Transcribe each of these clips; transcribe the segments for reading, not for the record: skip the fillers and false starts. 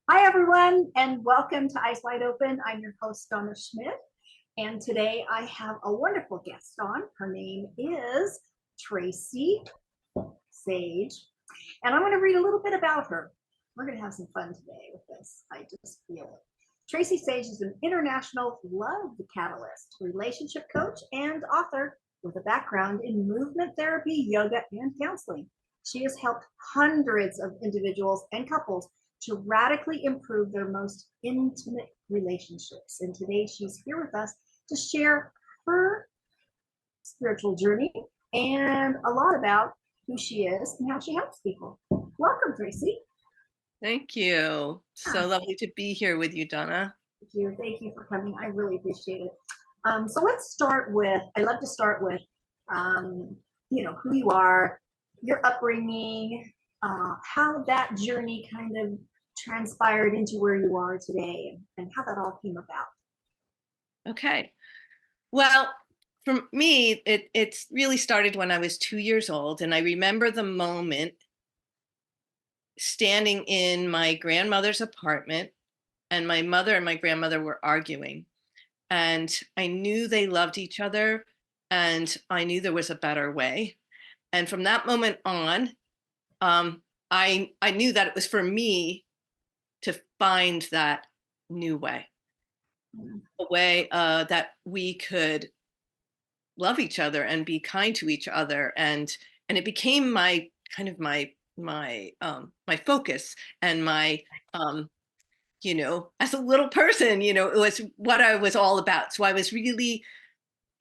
Hi, everyone, and welcome to Eyes Wide Open. I'm your host, Donna Schmid, and today I have a wonderful guest on. Her name is Tracie Sage, and I'm going to read a little bit about her. We're going to have some fun today with this. I just feel it. Tracie Sage is an international love catalyst, relationship coach, and author with a background in movement therapy, yoga, and counseling. She has helped hundreds of individuals and couples to radically improve their most intimate relationships. And today she's here with us to share her spiritual journey and a lot about who she is and how she helps people. Welcome, Tracie. Thank you. So lovely to be here with you, Donna. Thank you for coming. I really appreciate it. So let's start with, I love to start with, who you are, your upbringing, how that journey kind of transpired into where you are today and how that all came about. Okay. Well, for me, it's really started when I was 2 years old. And I remember the moment standing in my grandmother's apartment, and my mother and my grandmother were arguing. And I knew they loved each other, and I knew there was a better way. And from that moment on, I knew that it was for me to find that new way, a way that we could love each other and be kind to each other, and it became my kind of my focus and my as a little person, it was what I was all about. So I was really,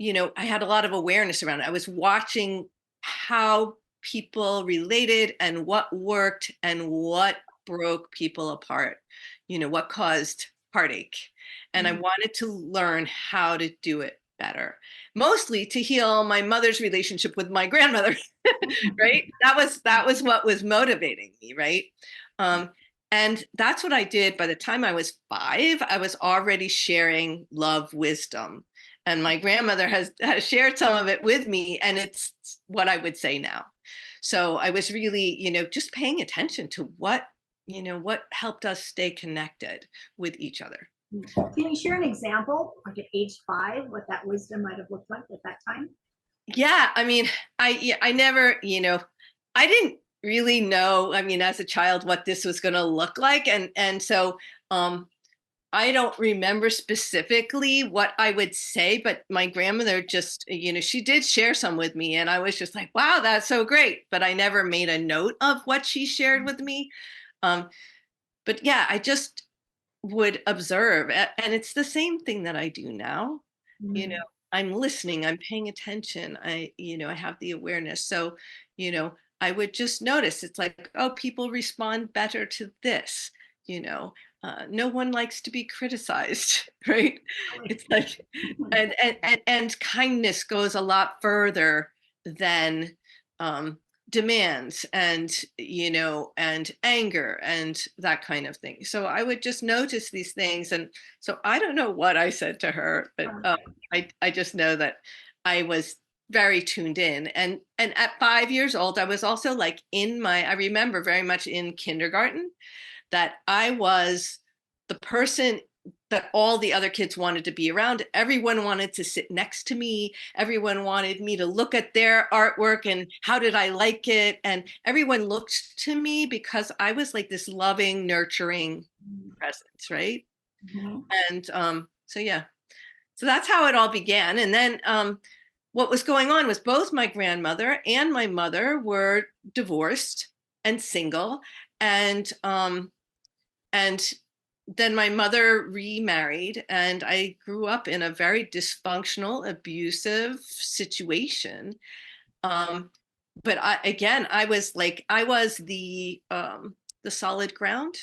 I had a lot of awareness around it. I was watching how people related and what worked and what broke people apart, what caused heartache. And I wanted to learn how to do it better, mostly to heal my mother's relationship with my grandmother. Right? That was what was motivating me, right? And that's what I did. By the time I was 5, I was already sharing love wisdom. And my grandmother has shared some of it with me, and it's what I would say now. So I was really, just paying attention to what helped us stay connected with each other. Can you share an example, like at age 5, what that wisdom might have looked like at that time? Yeah, I mean, I never, I didn't really know, I mean, as a child, what this was going to look like. And so I don't remember specifically what I would say, but my grandmother just, she did share some with me, and I was just like, wow, that's so great. But I never made a note of what she shared with me. But yeah, I just would observe. And it's the same thing that I do now. I'm listening, I'm paying attention. I have the awareness. So, I would just notice it's like, oh, people respond better to this, no one likes to be criticized, right? It's like, and kindness goes a lot further than demands and and anger and that kind of thing. So I would just notice these things. And so I don't know what I said to her, but I just know that I was very tuned in. And at 5 years old, I was also like I remember very much in kindergarten that I was the person that all the other kids wanted to be around. Everyone wanted to sit next to me. Everyone wanted me to look at their artwork and how did I like it. And everyone looked to me because I was like this loving, nurturing presence, right? And so, yeah. So that's how it all began. And then what was going on was both my grandmother and my mother were divorced and single. And then my mother remarried, and I grew up in a very dysfunctional, abusive situation. But I was like, I was the solid ground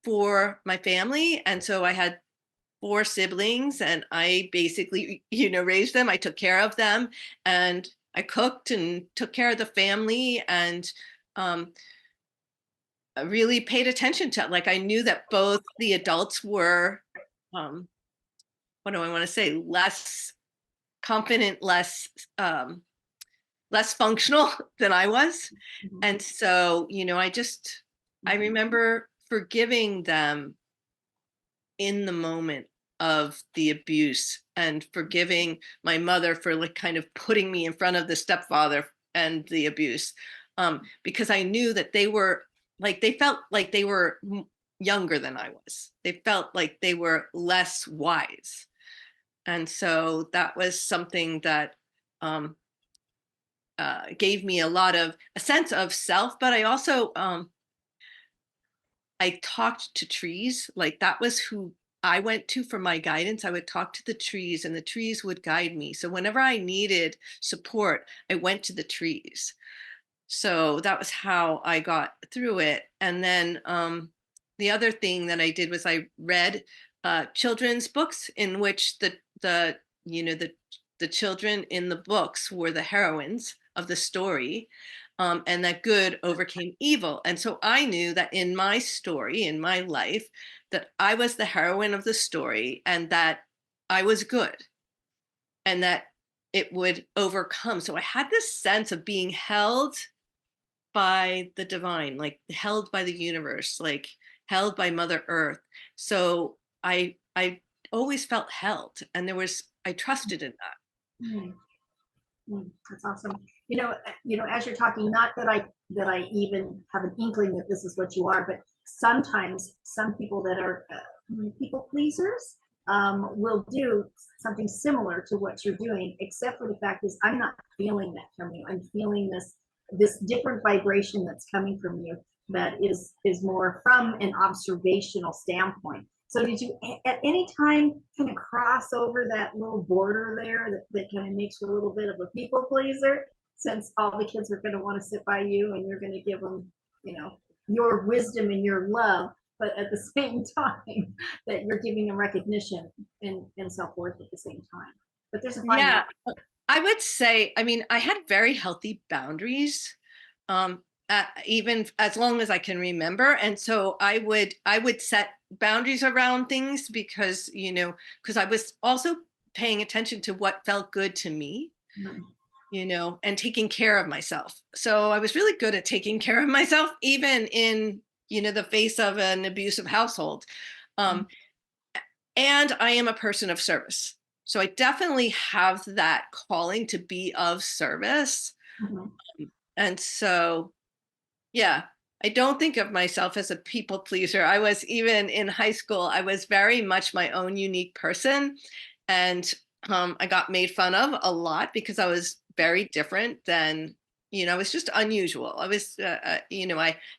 for my family. And so I had 4 siblings, and I basically, raised them. I took care of them, and I cooked and took care of the family, and I really paid attention to it. Like, I knew that both the adults were, what do I want to say, less confident, less functional than I was. And so, I remember forgiving them in the moment of the abuse, and forgiving my mother for like kind of putting me in front of the stepfather and the abuse, because I knew that they were like, they felt like they were younger than I was. They felt like they were less wise. And so that was something that um, gave me a sense of self. But I also, I talked to trees. Like, that was who I went to for my guidance. I would talk to the trees, and the trees would guide me. So whenever I needed support, I went to the trees. So that was how I got through it. And then the other thing that I did was I read children's books in which the children in the books were the heroines of the story, and that good overcame evil. And so I knew that in my story, in my life, that I was the heroine of the story, and that I was good, and that it would overcome. So I had this sense of being held by the divine, like held by the universe, like held by Mother Earth. So I always felt held, and I trusted in that. Mm, that's awesome. As you're talking, not that I even have an inkling that this is what you are, but sometimes some people that are people pleasers will do something similar to what you're doing, except for the fact is I'm not feeling that from you. I'm feeling this different vibration that's coming from you that is more from an observational standpoint. So did you at any time kind of cross over that little border there that kind of makes you a little bit of a people pleaser, since all the kids are going to want to sit by you and you're going to give them, your wisdom and your love, but at the same time that you're giving them recognition and self-worth at the same time. But there's a fine Yeah, line. I would say, I mean, I had very healthy boundaries, even as long as I can remember. And so I would set boundaries around things because, because I was also paying attention to what felt good to me, Mhm. and taking care of myself. So I was really good at taking care of myself, even in, the face of an abusive household. Um, and I am a person of service. So I definitely have that calling to be of service. Mhm. And so, yeah, I don't think of myself as a people pleaser. I was, even in high school, I was very much my own unique person. And I got made fun of a lot because I was very different than, I was just unusual. I was, I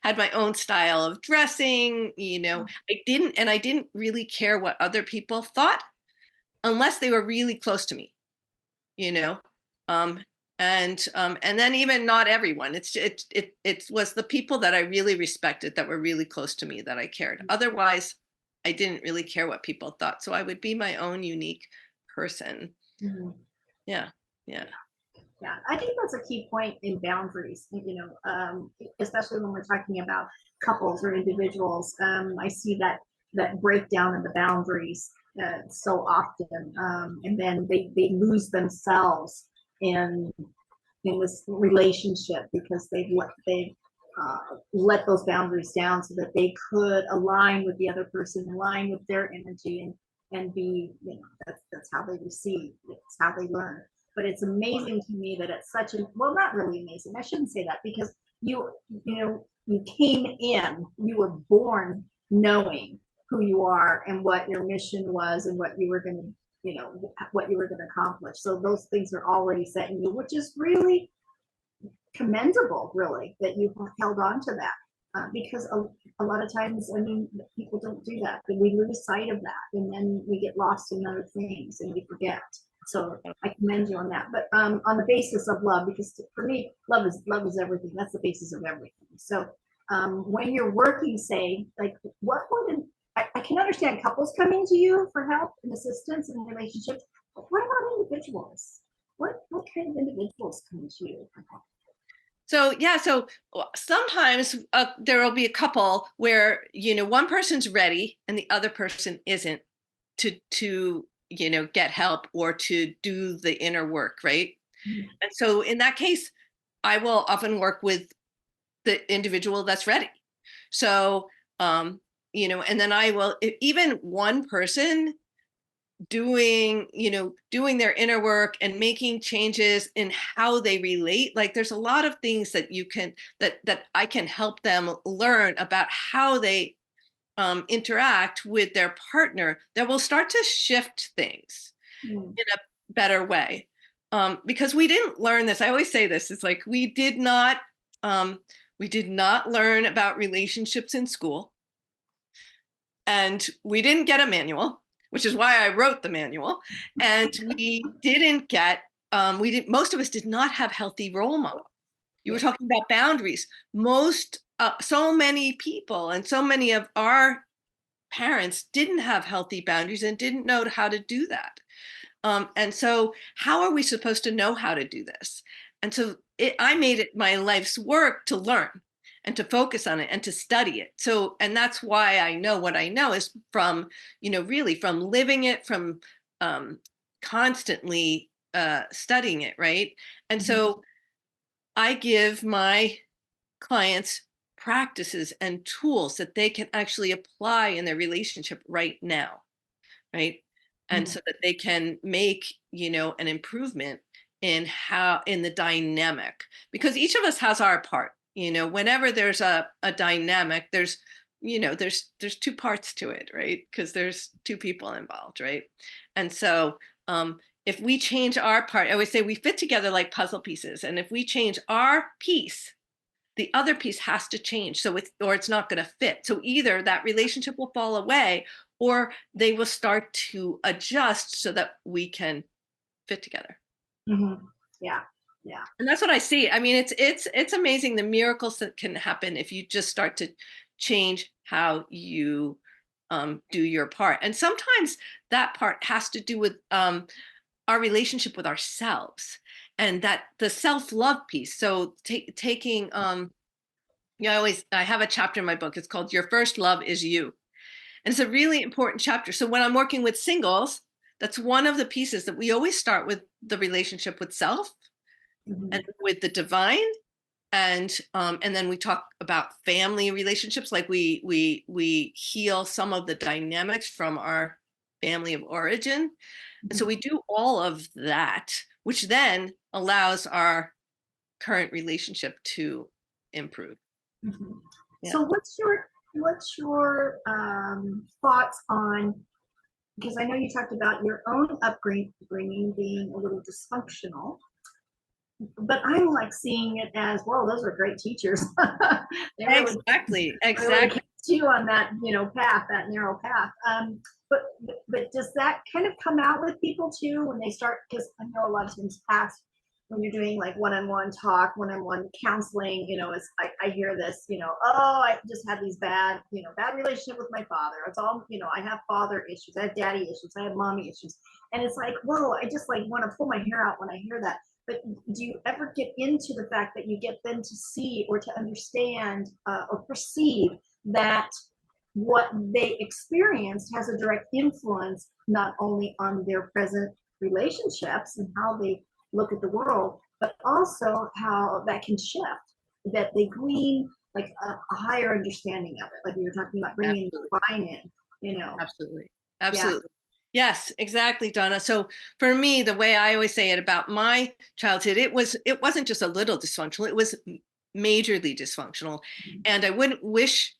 had my own style of dressing, I didn't really care what other people thought unless they were really close to me, you know. Um, and then even not everyone. It was the people that I really respected, that were really close to me, that I cared. Otherwise, I didn't really care what people thought. So I would be my own unique person. Mhm. Yeah, yeah. Yeah, I think that's a key point in boundaries, especially when we're talking about couples or individuals. I see that breakdown of the boundaries so often, and then they lose themselves in this relationship because they've let those boundaries down so that they could align with the other person, align with their energy, and be, that's how they receive, it's how they learn. But it's amazing to me that it's such a, well, not really amazing, I shouldn't say that, because you came in, you were born knowing who you are and what your mission was and what you were going to, what you were going to accomplish. So those things are already set in you, which is really commendable, really, that you held on to that. Because a lot of times, I mean, people don't do that, and we lose sight of that, and then we get lost in other things and we forget. So I commend you on that. But on the basis of love, because for me, love is everything. That's the basis of everything. So when you're working, say, like, what would I can understand couples coming to you for help and assistance in relationships, but what about individuals? What kind of individuals come to you for help? So yeah, so sometimes there will be a couple where, one person's ready and the other person isn't, to get help or to do the inner work, right? Mhm. And so in that case, I will often work with the individual that's ready. So And then I will, even one person doing their inner work and making changes in how they relate, like there's a lot of things that you can that I can help them learn about how they interact with their partner, that will start to shift things in a better way. Because we didn't learn this. I always say this, it's like we did not learn about relationships in school, and we didn't get a manual, which is why I wrote the manual. And we didn't get, most of us did not have healthy role models. You were talking about boundaries. So many people and so many of our parents didn't have healthy boundaries and didn't know how to do that. And so how are we supposed to know how to do this? And so I made it my life's work to learn and to focus on it and to study it. So, and that's why I know what I know is from, really from living it, from constantly studying it, right? And so I give my clients practices and tools that they can actually apply in their relationship right now, right? And so that they can make, an improvement in the dynamic, because each of us has our part. Whenever there's a dynamic, there's two parts to it, right? Because there's two people involved, right? And so if we change our part, I always say we fit together like puzzle pieces, and if we change our piece, the other piece has to change. So it's not going to fit. So either that relationship will fall away, or they will start to adjust so that we can fit together. Yeah. Yeah. And that's what I see. I mean, it's amazing the miracles that can happen if you just start to change how you do your part. And sometimes that part has to do with our relationship with ourselves, and that the self-love piece. So taking I have a chapter in my book. It's called Your First Love Is You. And it's a really important chapter. So when I'm working with singles, that's one of the pieces that we always start with: the relationship with self and with the divine. And then we talk about family relationships, like we heal some of the dynamics from our family of origin. And so we do all of that, which then allows our current relationship to improve. Yeah. So what's your thoughts on, because I know you talked about your own upbringing being a little dysfunctional, but I'm like seeing it as, well, those are great teachers. Exactly. Really kept you on that path, that narrow path. But does that kind of come out with people too when they start? Because I know a lot of times past, when you're doing like one-on-one talk, one-on-one counseling, it's I hear this, oh, I just had these bad relationship with my father. It's all, I have father issues, I have daddy issues, I have mommy issues. And it's like, whoa, I just like want to pull my hair out when I hear that. But do you ever get into the fact that you get them to see or to understand or perceive that what they experienced has a direct influence not only on their present relationships and how they look at the world, but also how that can shift, that they glean like a higher understanding of it, like we were talking about bringing the divine in. Absolutely. Yeah. Yes, exactly, Donna. So for me, the way I always say it about my childhood, it wasn't just a little dysfunctional, it was majorly dysfunctional. And I wouldn't wish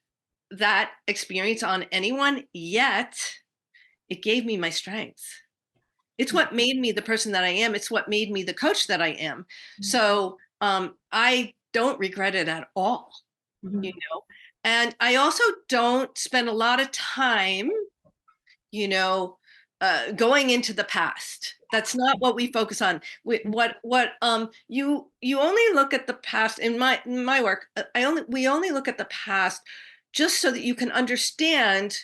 that experience on anyone, yet it gave me my strengths. It's what made me the person that I am. It's what made me the coach that I am. So I don't regret it at all, And I also don't spend a lot of time, going into the past. That's not what we focus on. You only look at the past in my work. We only look at the past just so that you can understand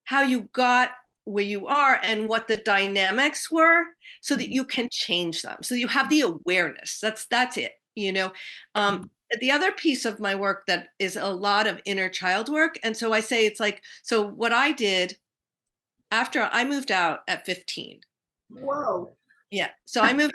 how you got where you are and what the dynamics were, so that you can change them. So you have the awareness. That's it. The other piece of my work that is a lot of inner child work. And so I say it's like, so what I did after I moved out at 15. Whoa. Yeah. So I moved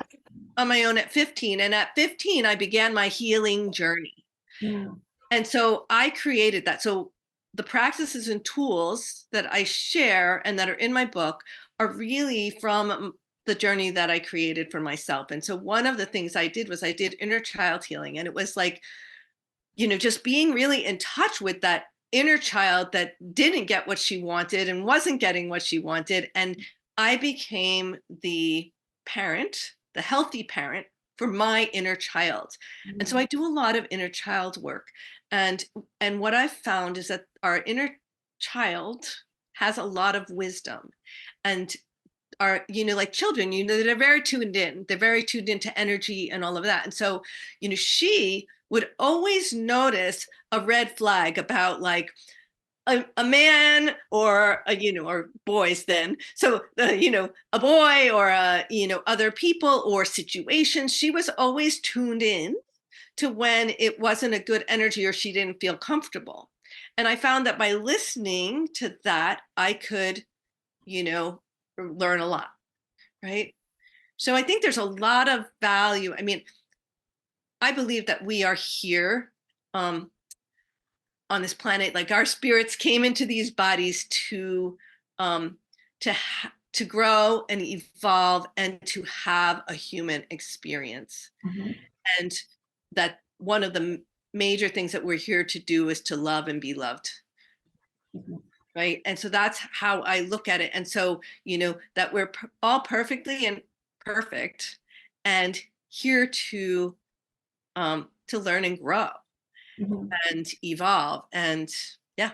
on my own at 15. And at 15, I began my healing journey. And so I created that. So the practices and tools that I share and that are in my book are really from the journey that I created for myself. And so one of the things I did was I did inner child healing. And it was like, just being really in touch with that inner child that didn't get what she wanted and wasn't getting what she wanted. And I became the parent, the healthy parent for my inner child. And so I do a lot of inner child work. And what I've found is that our inner child has a lot of wisdom, and are, like children, they're very tuned in. They're very tuned into energy and all of that. And so, she would always notice a red flag about like a man or or boys then. So, a boy or, other people or situations. She was always tuned in to when it wasn't a good energy or she didn't feel comfortable. And I found that by listening to that, I could, learn a lot, right? So I think there's a lot of value. I mean, I believe that we are here on this planet, like our spirits came into these bodies um, to grow and evolve and to have a human experience. Mhm. And that one of the major things that we're here to do is to love and be loved. Mhm. Right. And so that's how I look at it. And so, that we're all perfectly and perfect and here to learn and grow Mhm. and evolve and yeah,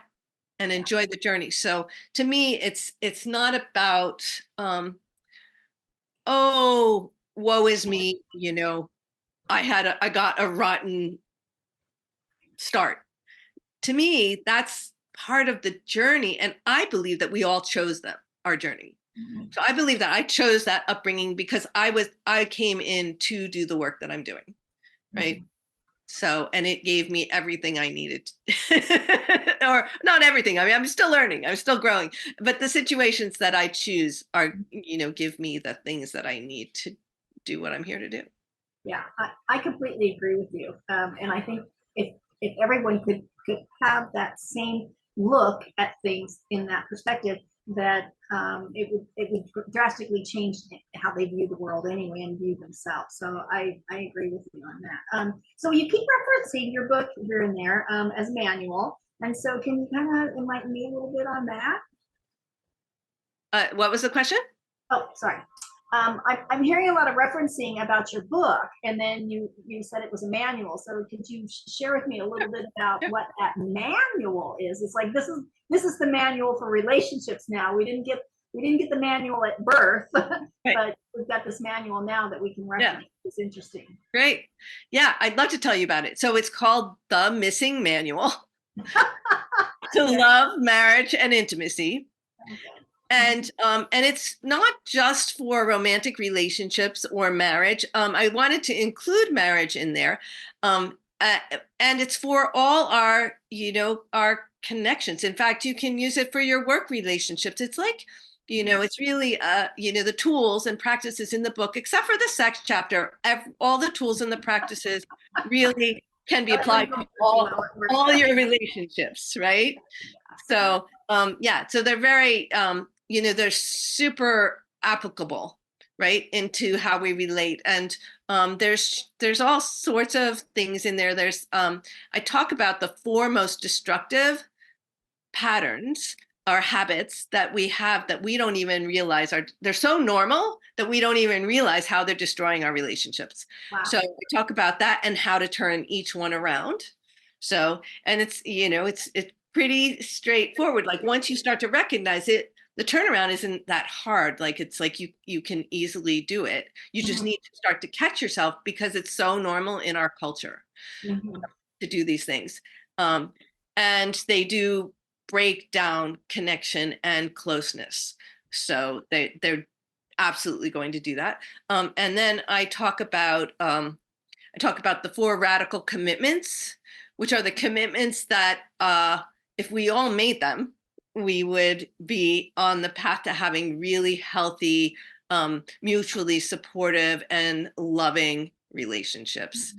and Yeah. enjoy the journey. So to me, it's not about oh, woe is me, I got a rotten start. To me, that's part of the journey. And I believe that we all chose our journey. Mhm. So I believe that I chose that upbringing because I came in to do the work that I'm doing. Right. Mhm. So, and it gave me everything I needed, or not everything. I mean, I'm still learning, I'm still growing, but the situations that I choose are, give me the things that I need to do what I'm here to do. Yeah, I completely agree with you. And I think if everyone could have that same look at things in that perspective, that it would drastically change how they view the world anyway and view themselves. So I agree with you on that. So you keep referencing your book here and there as a manual, and so can you kind of enlighten me a little bit on that? What was the question? Oh, sorry. I'm hearing a lot of referencing about your book, and then you said it was a manual. So could you share with me a little bit about Sure. what that manual is? It's like this is the manual for relationships now. We didn't get the manual at birth, Right. but we've got this manual now that we can Yeah. reference. It's interesting. Great. Yeah, I'd love to tell you about it. So it's called The Missing Manual to Okay. Love, Marriage, and Intimacy. Okay. And it's not just for romantic relationships or marriage. I wanted to include marriage in there. And it's for all our connections. In fact, you can use it for your work relationships. It's like, it's really, the tools and practices in the book, except for the sex chapter, all the tools and the practices really can be applied to all your relationships, right? So yeah, so they're very they're super applicable, right, into how we relate. And there's all sorts of things in there. I talk about the four most destructive patterns or habits that we have that we don't even realize they're so normal that we don't even realize how they're destroying our relationships. Wow. So we talk about that and how to turn each one around. So, and it's pretty straightforward. Like once you start to recognize it, the turnaround isn't that hard. Like it's like you can easily do it. You just Mhm. need to start to catch yourself because it's so normal in our culture Mhm. to do these things. Um, and they do break down connection and closeness. So they're absolutely going to do that. And then I talk about the four radical commitments, which are the commitments that if we all made them, we would be on the path to having really healthy, mutually supportive and loving relationships.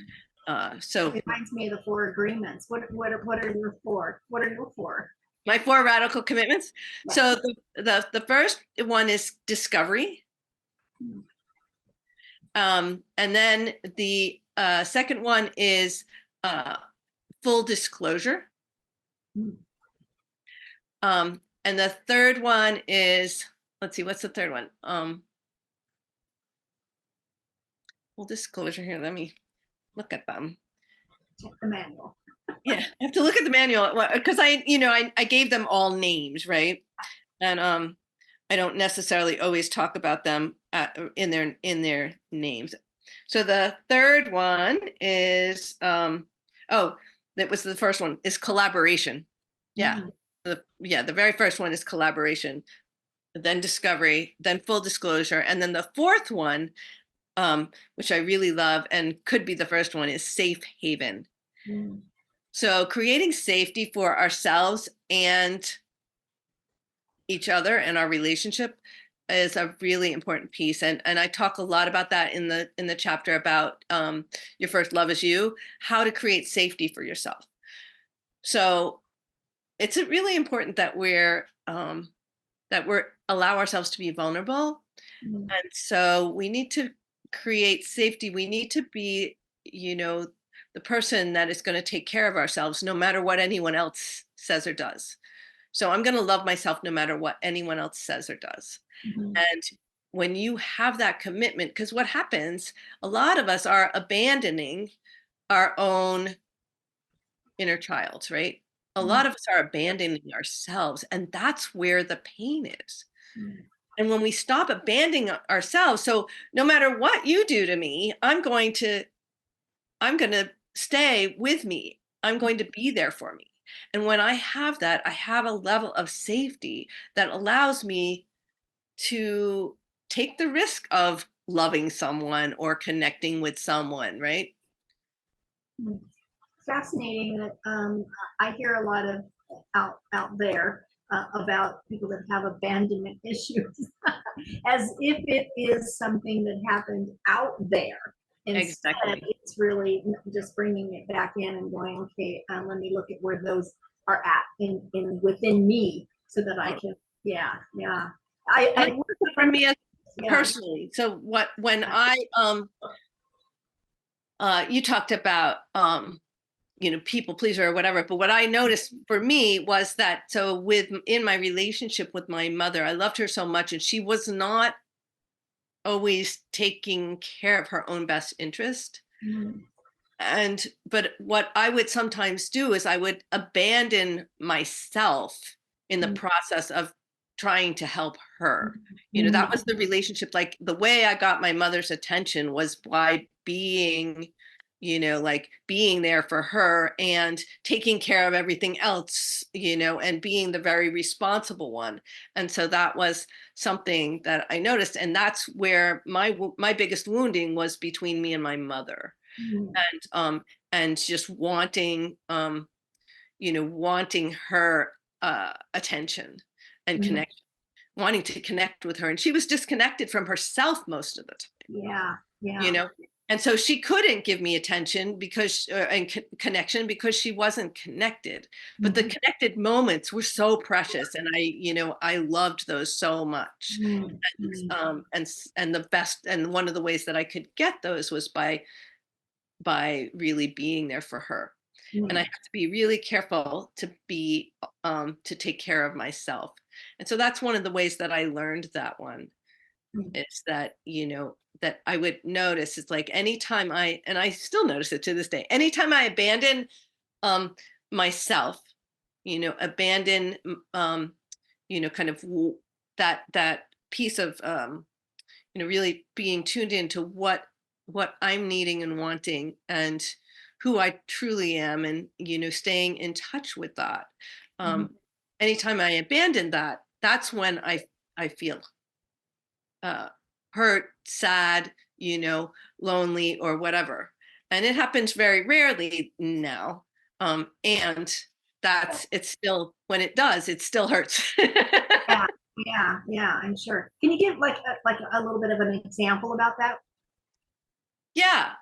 So It reminds me of the four agreements. What are your four? What are your four? My 4 radical commitments. Yeah. So the first one is discovery. And then the second one is full disclosure. And the third one is, let's see, what's the third one? Full disclosure here. Let me look at them. Check the manual. Yeah, I have to look at the manual because I gave them all names, right? And I don't necessarily always talk about them in their names. So the third one is that was the first one is collaboration. Yeah. The very first one is collaboration, then discovery, then full disclosure, and then the fourth one, which I really love and could be the first one, is safe haven. So creating safety for ourselves and each other and our relationship is a really important piece. And I talk a lot about that in the chapter about your first love is you, how to create safety for yourself. So it's really important that we're allow ourselves to be vulnerable. And so we need to create safety. We need to be, the person that is going to take care of ourselves no matter what anyone else says or does. So I'm going to love myself no matter what anyone else says or does. And when you have that commitment, because what happens, a lot of us are abandoning our own inner child, right? A lot of us are abandoning ourselves, and that's where the pain is. And when we stop abandoning ourselves, so no matter what you do to me, I'm going to stay with me. I'm going to be there for me. And when I have that, I have a level of safety that allows me to take the risk of loving someone or connecting with someone, right? Fascinating that I hear a lot of out there about people that have abandonment issues as if it is something that happened out there. Instead, Exactly. it's really just bringing it back in and going, okay, let me look at where those are at in within me so that I can, yeah. I work For me as yeah. personally. So when I you talked about people pleaser or whatever, but what I noticed for me was that so in my relationship with my mother, I loved her so much and she was not always taking care of her own best interest. But what I would sometimes do is I would abandon myself in the process of trying to help her. That was the relationship. Like the way I got my mother's attention was by being, like being there for her and taking care of everything else, and being the very responsible one. And so that was something that I noticed. And that's where my biggest wounding was between me and my mother. And just wanting wanting her attention and connection, wanting to connect with her, and she was disconnected from herself most of the time. And so she couldn't give me attention because and connection because she wasn't connected. But the connected moments were so precious, and I loved those so much. And the best, and one of the ways that I could get those was by really being there for her. And I have to be really careful to take care of myself. And so that's one of the ways that I learned that one. It's that, that I would notice, it's like anytime and I still notice it to this day, anytime I abandon myself, abandon, kind of that piece of, really being tuned into what I'm needing and wanting and who I truly am, and staying in touch with that. Anytime I abandon that, that's when I feel hurt, sad, lonely or whatever. And it happens very rarely now. And it's still, when it does, it still hurts. Yeah, I'm sure. Can you give like a little bit of an example about that? Yeah.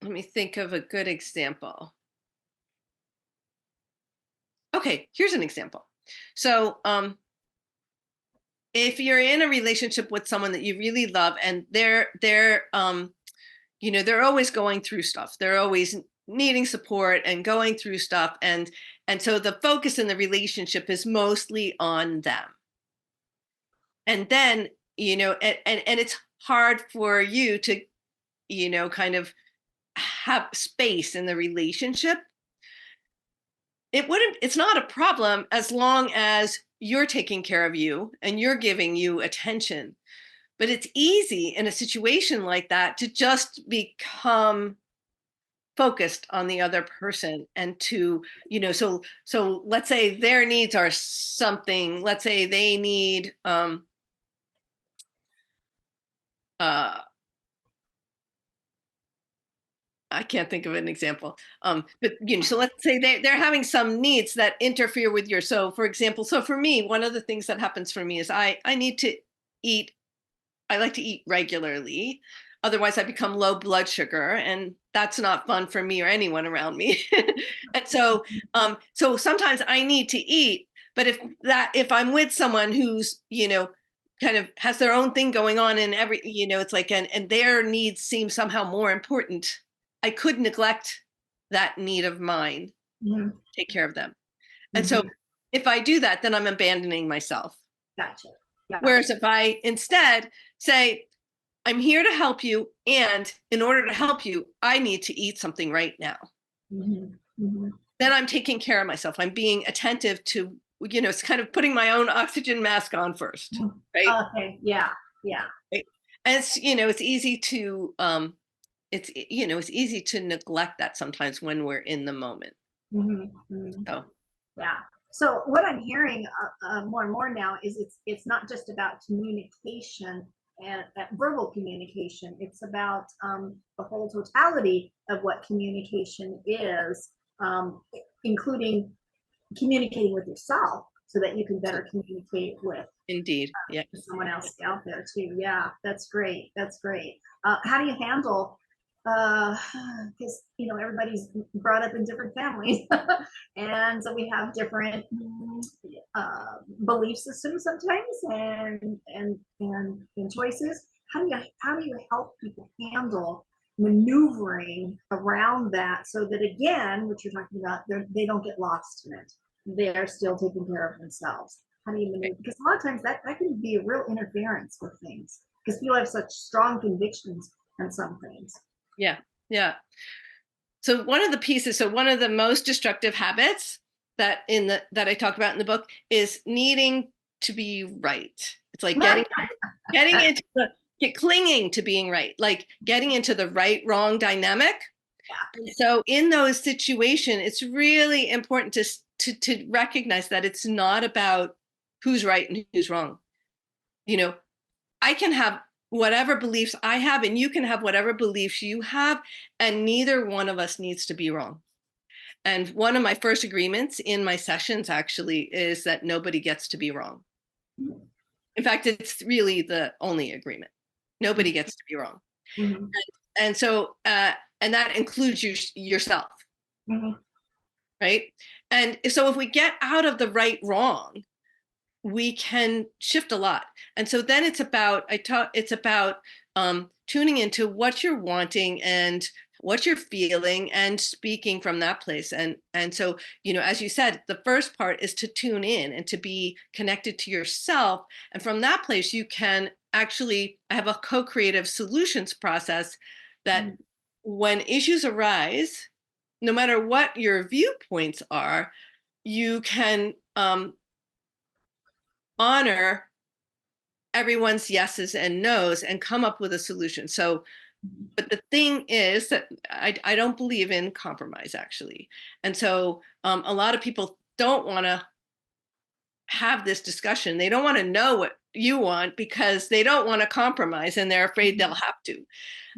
let me think of a good example. Okay, here's an example. So, if you're in a relationship with someone that you really love, and they're always going through stuff. They're always needing support and going through stuff, and so the focus in the relationship is mostly on them. And then, and it's hard for you to, kind of have space in the relationship. It's not a problem as long as you're taking care of you and you're giving you attention. But it's easy in a situation like that to just become focused on the other person, and to, so let's say their needs are something. Let's say they need uh I can't think of an example. But so let's say they're having some needs that interfere with your. So for example, so for me, one of the things that happens for me is I need to eat. I like to eat regularly. Otherwise, I become low blood sugar, and that's not fun for me or anyone around me. And so sometimes I need to eat. But if I'm with someone who's, kind of has their own thing going on, and it's like, and their needs seem somehow more important, I could neglect that need of mine, Mm-hmm. take care of them. And so Mm-hmm. if I do that, then I'm abandoning myself. Gotcha. Yeah. Whereas if I instead say, I'm here to help you, and in order to help you, I need to eat something right now. Mm-hmm. Mm-hmm. Then I'm taking care of myself. I'm being attentive to, it's kind of putting my own oxygen mask on first, right? Okay. Yeah. Yeah. Right? And it's easy to, it's easy to neglect that sometimes when we're in the moment. Mm-hmm. Mm-hmm. So Yeah. So what I'm hearing more and more now is it's not just about communication and verbal communication. It's about the whole totality of what communication is, including communicating with yourself so that you can better communicate with indeed, yeah. someone else out there too. Yeah, that's great. That's great. How do you handle because everybody's brought up in different families and so we have different belief systems sometimes and choices. How do you help people handle maneuvering around that so that, again, what you're talking about, they don't get lost in it, they're still taking care of themselves? How do you maneuver? Because a lot of times that can be a real interference with things because people have such strong convictions on some things. Yeah. Yeah. So one of the most destructive habits that I talk about in the book is needing to be right. It's like getting into clinging to being right, like getting into the right wrong dynamic. Yeah. So in those situations, it's really important to recognize that it's not about who's right and who's wrong. I can have whatever beliefs I have, and you can have whatever beliefs you have, and neither one of us needs to be wrong. And one of my first agreements in my sessions actually is that nobody gets to be wrong. In fact, it's really the only agreement. Nobody gets to be wrong. Mm-hmm. And so, and that includes yourself, Mm-hmm. right? And so if we get out of the right wrong, we can shift a lot. And so then it's about tuning into what you're wanting and what you're feeling and speaking from that place. And so, as you said, the first part is to tune in and to be connected to yourself. And from that place, you can actually have a co-creative solutions process that when issues arise, no matter what your viewpoints are, you can honor everyone's yeses and nos and come up with a solution. So, but the thing is that I don't believe in compromise, actually. And so a lot of people don't want to have this discussion. They don't want to know what you want because they don't want to compromise, and they're afraid they'll have to.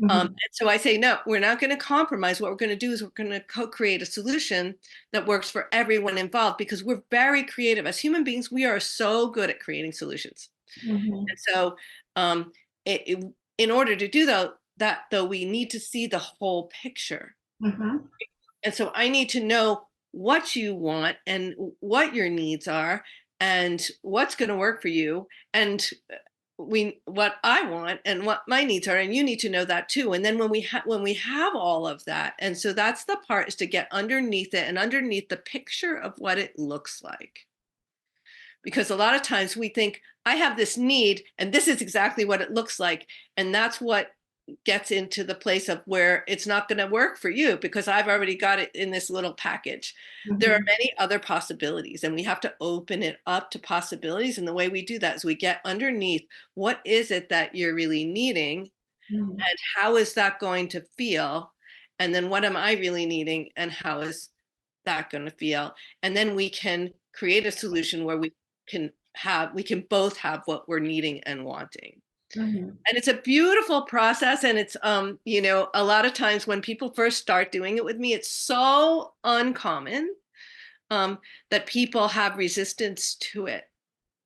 And so I say, no, we're not going to compromise. What we're going to do is we're going to co-create a solution that works for everyone involved, because we're very creative. As human beings, we are so good at creating solutions. Mm-hmm. And so in order to do that though we need to see the whole picture. Mhm. And so I need to know what you want and what your needs are and what's going to work for you. And what I want and what my needs are, and you need to know that too. And then when we have all of that, and so that's the part, is to get underneath it and underneath the picture of what it looks like. Because a lot of times we think, I have this need and this is exactly what it looks like, and that's what gets into the place of where it's not going to work for you because I've already got it in this little package. There are Mhm. many other possibilities, and we have to open it up to possibilities. And the way we do that is we get underneath, what is it that you're really needing, Mhm. and how is that going to feel? And then what am I really needing, and how is that going to feel? And then we can create a solution where we can both have what we're needing and wanting. Mhm. And it's a beautiful process. And it's a lot of times when people first start doing it with me, it's so uncommon that people have resistance to it.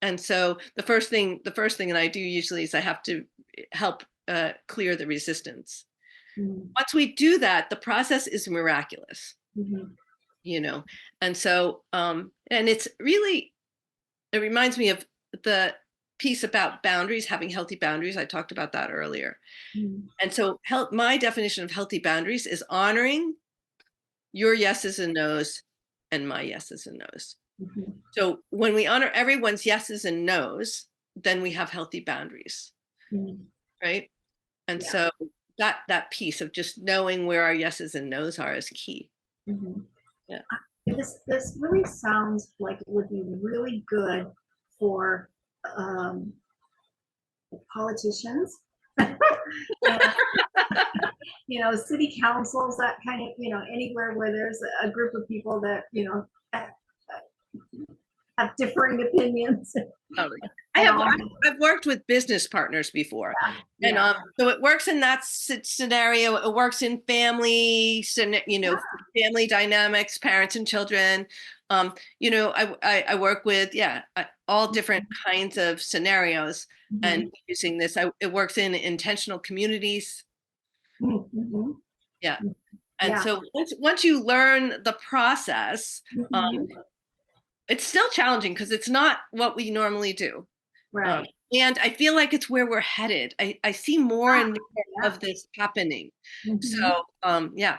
And so the first thing that I do usually is I have to help clear the resistance. Mhm. Once we do that, the process is miraculous, Mhm. you know. And so and it's really, it reminds me of the piece about boundaries, having healthy boundaries. I talked about that earlier. Mhm. And so my definition of healthy boundaries is honoring your yeses and nos and my yeses and nos. Mhm. So when we honor everyone's yeses and nos, then we have healthy boundaries, Mhm. right? And Yeah. so that piece of just knowing where our yeses and nos are is key. Mhm. Yeah. This really sounds like it would be really good for um, politicians and city councils, that kind of, anywhere where there's a group of people that have differing opinions Totally. I and have all. I've worked with business partners before, and Yeah. so it works in that scenario. It works in family, Yeah. family dynamics, parents and children. I work with all different kinds of scenarios, and Mhm. using this, it works in intentional communities. Mhm. Yeah, and Yeah. so once you learn the process, Mhm. it's still challenging because it's not what we normally do. Um, Right. and I feel like it's where we're headed. I see more Ah, and more yeah. of this happening. Mhm. So, yeah.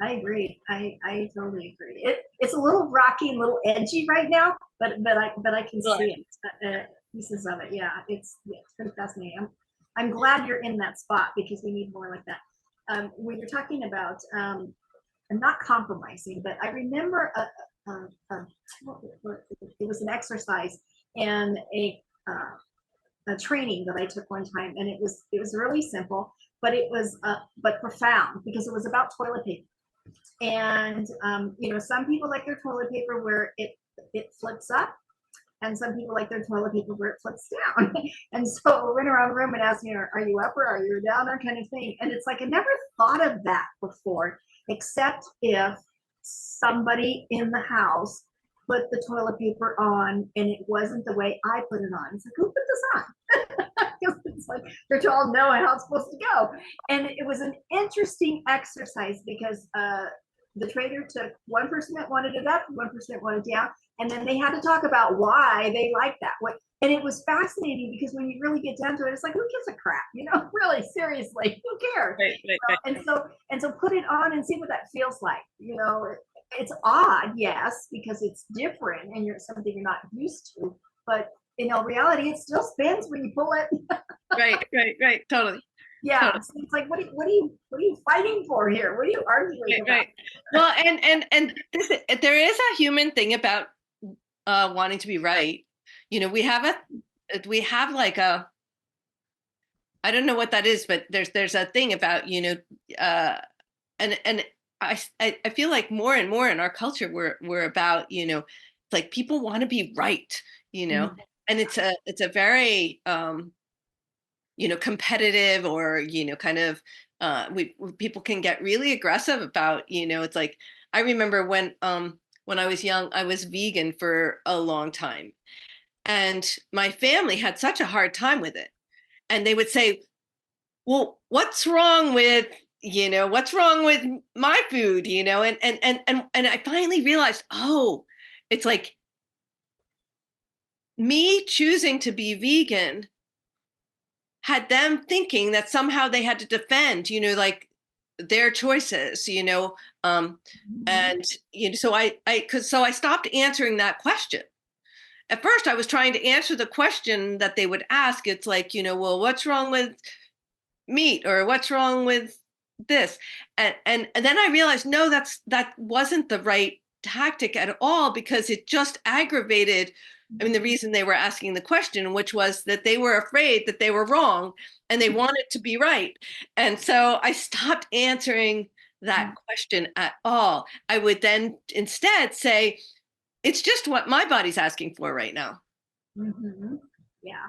I agree. I totally agree. It's a little rocky, a little edgy right now, but I can Well, see it, pieces of it. Yeah, it's pretty fascinating. I'm glad you're in that spot because we need more like that. When you're talking about not compromising, but I remember it was an exercise and a training that I took one time, and it was really simple, but it was but profound because it was about toilet paper. And some people like their toilet paper where it flips up, and some people like their toilet paper where it flips down. And so we went around the room and asked me, are you up or are you down, that kind of thing. And it's like I never thought of that before, except if somebody in the house put the toilet paper on and it wasn't the way I put it on. It's like, who put this on? It's like they're told no how it's supposed to go. And it was an interesting exercise because the trader took 1% wanted it up, 1% wanted it down, and then they had to talk about why they like that. And it was fascinating because when you really get down to it, it's like, who gives a crap? Really, seriously, who cares? right, right, right, And so put it on and see what that feels like. It's odd, yes, because it's different and you're something you're not used to, but in all reality, it still spins when you pull it. right, right, right. Totally, Yeah, totally. so it's like, what are you fighting for here? What are you arguing Right, about? right. Well, there is a human thing about wanting to be right. We have like a, I don't know what that is, but there's a thing about, uh, and I feel like more and more in our culture we're about, it's like people want to be right, you know, Mhm. and it's a very competitive, or kind of people can get really aggressive about, it's like, I remember when I was young, I was vegan for a long time, and my family had such a hard time with it, and they would say, well, what's wrong with, what's wrong with my food, and I finally realized, oh, it's like me choosing to be vegan had them thinking that somehow they had to defend, like their choices, Mhm. and so I stopped answering that question. At first, I was trying to answer the question that they would ask. It's like, well, what's wrong with meat, or what's wrong with this? And then I realized, no, that wasn't the right tactic at all, because it just aggravated, I mean, the reason they were asking the question, which was that they were afraid that they were wrong and they wanted to be right. And so I stopped answering that question at all. I would then instead say, it's just what my body's asking for right now. Mhm. Yeah.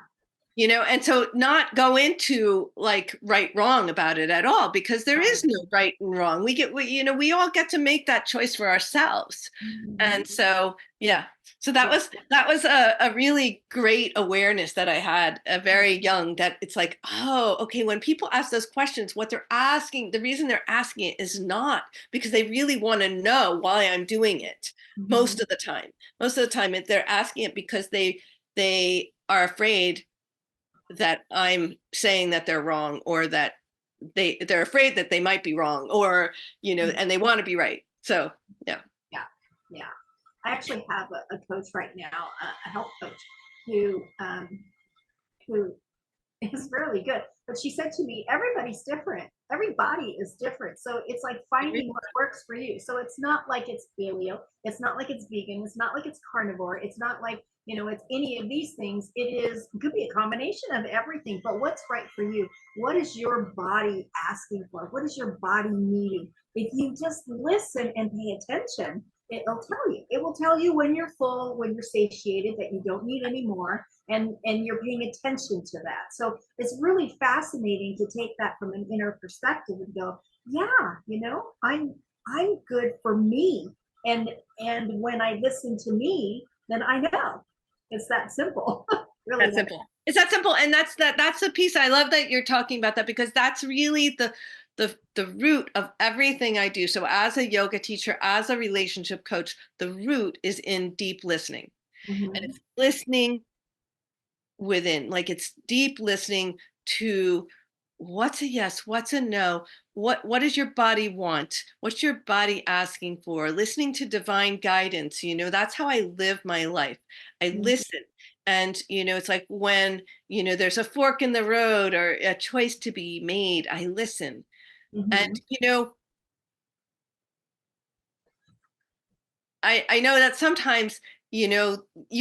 And so not go into like right wrong about it at all, because there Right. is no right and wrong. We all get to make that choice for ourselves. Mhm. And so, yeah, so Yeah. that was a really great awareness that I had very young, that it's like, oh, okay, when people ask those questions, what they're asking, the reason they're asking it is not because they really want to know why I'm doing it. Mhm. Most of the time they're asking it because they are afraid that I'm saying that they're wrong, or that they're afraid that they might be wrong, or and they want to be right. So yeah. Yeah. Yeah. I actually have a coach right now, a health coach, who who is really good. But she said to me, everybody's different. Every body is different. So it's like finding what works for you. So it's not like it's paleo. It's not like it's vegan. It's not like it's carnivore. It's not like, it's any of these things. It could be a combination of everything. But what's right for you? What is your body asking for? What is your body needing? If you just listen and pay attention, it'll tell you. It will tell you when you're full, when you're satiated, that you don't need any more, and you're paying attention to that. So it's really fascinating to take that from an inner perspective and go, yeah, I'm good for me. And when I listen to me, then I know. It's that simple. Really That's that. simple. It's that simple. And that's the piece. I love that you're talking about that, because that's really the root of everything I do. So as a yoga teacher, as a relationship coach, the root is in deep listening. And Mm-hmm. it's listening within, like it's deep listening to what's a yes, what's a no, what does your body want, what's your body asking for, listening to divine guidance. That's how I live my life. I Mm-hmm. listen. And it's like when there's a fork in the road or a choice to be made, I listen. And Mm-hmm. I know that sometimes, you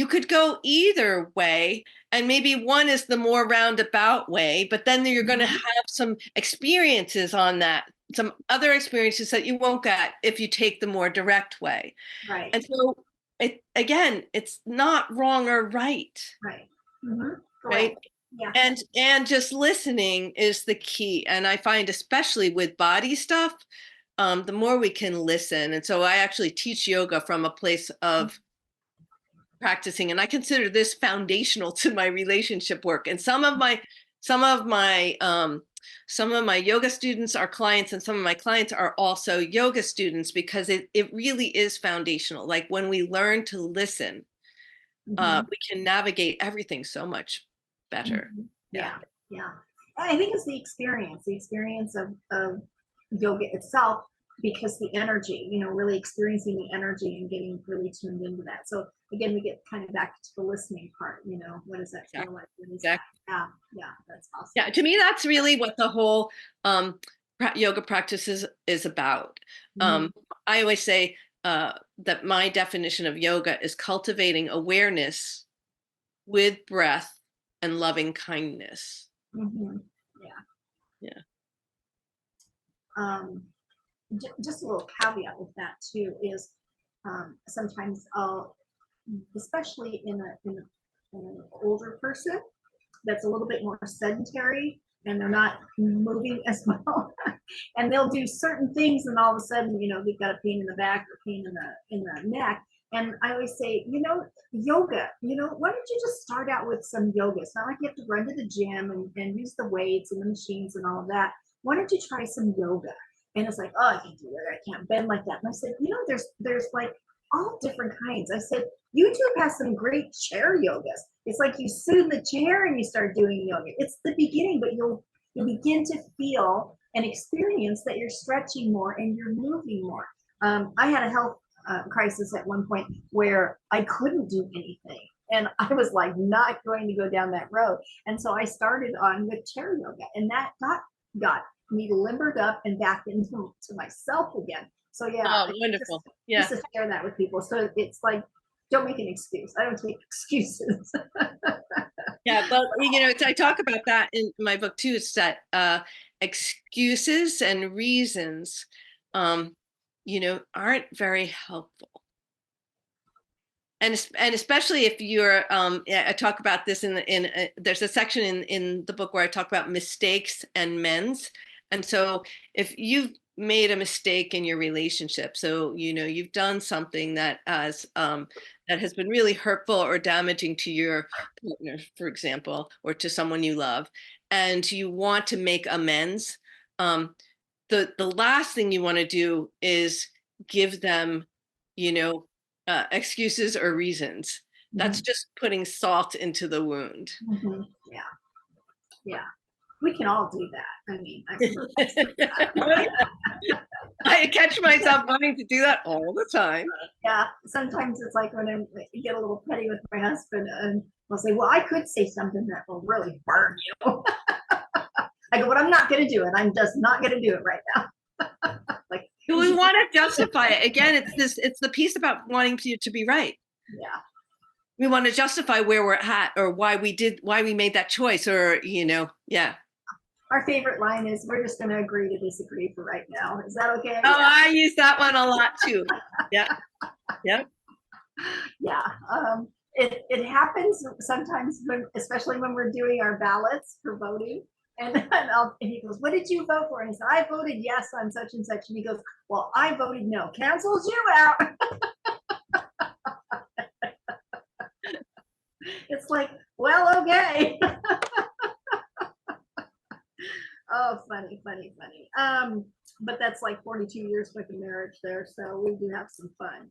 could go either way, and maybe one is the more roundabout way, but then you're going to Mm-hmm. have some experiences on that, some other experiences that you won't get if you take the more direct way. Right. And so it's not wrong or right, Right. Mm-hmm. right? Correct. Yeah. And just listening is the key. And I find, especially with body stuff, the more we can listen. And so I actually teach yoga from a place of practicing, and I consider this foundational to my relationship work. And some of my some of my yoga students are clients, and some of my clients are also yoga students, because it really is foundational. Like when we learn to listen, Mm-hmm. we can navigate everything so much better. Mm-hmm. Yeah. Yeah. Yeah. I think it's the experience of yoga itself, because the energy, really experiencing the energy and getting really tuned into that. So again, we get kind of back to the listening part, what does that feel Exactly. like? What is that? Exactly. Yeah. Yeah. That's Yeah, awesome. to me, that's really what the whole yoga practice is about. Mm-hmm. Um, I always say that my definition of yoga is cultivating awareness with breath and loving kindness. Mm-hmm. Yeah. Yeah. Um, just a little caveat with that too is, sometimes I'll, especially in an older person that's a little bit more sedentary and they're not moving as well, and they'll do certain things, and all of a sudden, they've got a pain in the back or pain in the neck, And I always say, yoga, why don't you just start out with some yoga? It's not like you have to run to the gym and use the weights and the machines and all of that. Why don't you try some yoga? And it's like, oh, I can't do it. I can't bend like that. And I said, there's like all different kinds. I said, YouTube has some great chair yogas. It's like you sit in the chair and you start doing yoga. It's the beginning, but you'll begin to feel and experience that you're stretching more and you're moving more. I had a health crisis at one point where I couldn't do anything. And I was like not going to go down that road. And so I started on with chair yoga, and that got me limbered up and back into myself again. So yeah, Oh, wonderful. Just to share that with people. So it's like, don't make an excuse. I don't take excuses. Yeah, but I talk about that in my book too. It's that excuses and reasons, aren't very helpful. And especially if you're, I talk about this there's a section in the book where I talk about mistakes and amends. And so if you've made a mistake in your relationship, so you've done something that has been really hurtful or damaging to your partner, for example, or to someone you love, and you want to make amends, the last thing you want to do is give them, excuses or reasons. That's just putting salt into the wound. Yeah. Yeah. We can all do that. I mean, I catch myself wanting to do that all the time. Yeah. Sometimes it's like when I get a little petty with my husband and I'll say, well, I could say something that will really burn you. I go, but I'm not going to do it. I'm just not going to do it right now. Like, we want to justify it. Again, it's the piece about wanting you to be right. Yeah. We want to justify where we're at or why we made that choice, or, yeah. Our favorite line is, we're just going to agree to disagree for right now. Is that okay? Oh, yeah. I use that one a lot too. Yeah. Yeah. Yeah. It happens sometimes, especially when we're doing our ballots for voting. And he goes, what did you vote for? And he said, I voted yes on such and such. And he goes, well, I voted no. Cancels you out. It's like, well, okay. Oh, funny. But that's like 42 years worth of marriage there, so we do have some fun.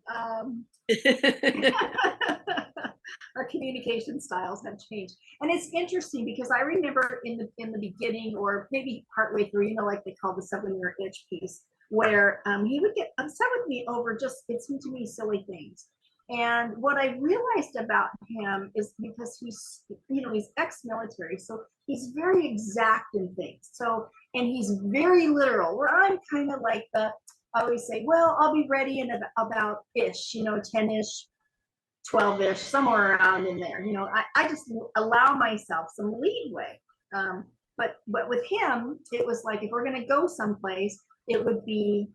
Our communication styles have changed, and it's interesting because I remember in the beginning, or maybe partway through, like they call the 7-year itch piece, where he would get upset with me over just, it seemed to me, silly things. And what I realized about him is because he's ex-military, so he's very exact in things. So, and he's very literal, where I'm kind of like I always say, well, I'll be ready in about ish, 10-ish, 12-ish, somewhere around in there. I just allow myself some leeway. But with him, it was like, if we're going to go someplace, it would be,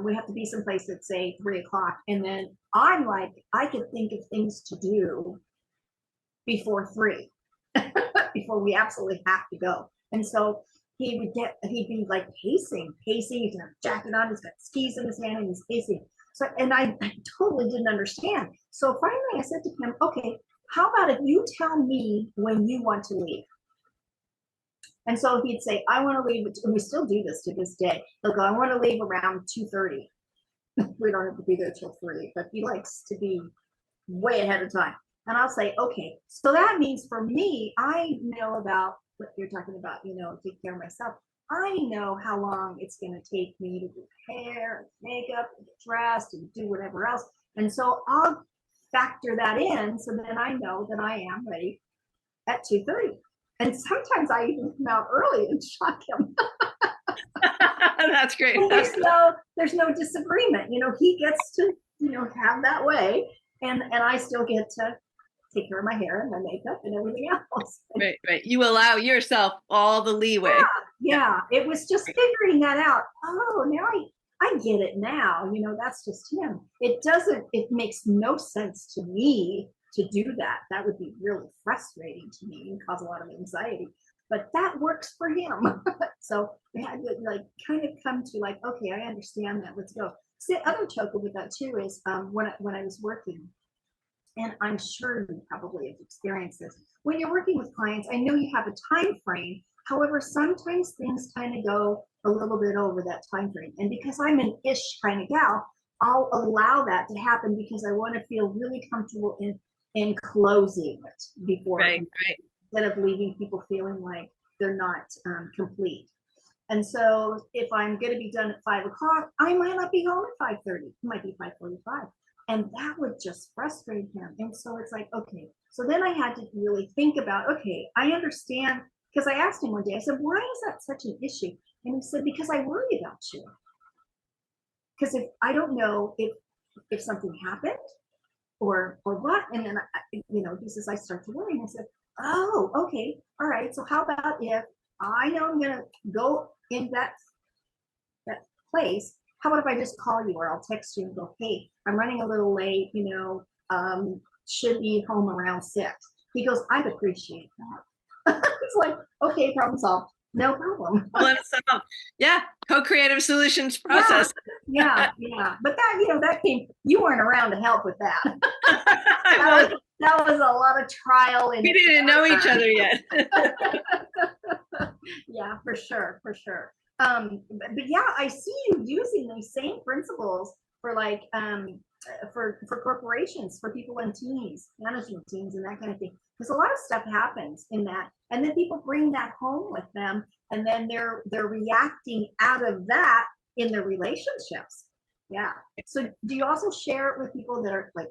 we have to be someplace at, say, 3 o'clock. And then I'm like, I could think of things to do before 3, before we absolutely have to go. And so he'd be like pacing, he's got a jacket on, he's got skis in his hand, and he's pacing. So, and I totally didn't understand. So finally I said to him, okay, how about if you tell me when you want to leave? And so he'd say, I want to leave, and we still do this to this day. He'll go, I want to leave around 2:30. We don't have to be there till 3, but he likes to be way ahead of time. And I'll say, okay, so that means for me, I know about what you're talking about, take care of myself. I know how long it's going to take me to do hair, makeup, and get dressed, and do whatever else. And so I'll factor that in, so then I know that I am ready at 2:30. And sometimes I even come out early and shock him. That's great. There's no disagreement. He gets to, have that way, and I still get to take care of my hair and my makeup and everything else. Right. You allow yourself all the leeway. Yeah. It was just figuring that out. Oh, now I get it now. That's just him. It makes no sense to me to do that. That would be really frustrating to me and cause a lot of anxiety. but that works for him. So we had to like kind of come to like, okay, I understand that. Let's go. So the other token with that too is when I was working, and I'm sure you probably have experienced this. When you're working with clients, I know you have a time frame. However, sometimes things kind of go a little bit over that time frame. And because I'm an ish kind of gal, I'll allow that to happen because I want to feel really comfortable in closing it before, Right. instead of leaving people feeling like they're not complete. And so if I'm going to be done at 5 o'clock, I might not be home at 5:30. It might be 5:45. And that would just frustrate him. And so it's like, okay. So then I had to really think about, okay, I understand. Because I asked him one day, I said, why is that such an issue? And he said, because I worry about you. Because if I don't know if something happened or what, and then he says, I start to worry. And I said, oh, okay, all right. So how about if I know I'm gonna go in that place, how about if I just call you or I'll text you and go, hey, I'm running a little late, should be home around 6. He goes, I'd appreciate that. It's like, okay, problem solved. No problem. Yeah, co-creative solutions process. Yeah. But that came, you weren't around to help with that. That was a lot of trial. We didn't know each other yet. Yeah, for sure. But yeah, I see you using these same principles for like for corporations, for people in teams, management teams, and that kind of thing. Because a lot of stuff happens in that, and then people bring that home with them, and then they're reacting out of that in their relationships. Yeah. So do you also share it with people that are like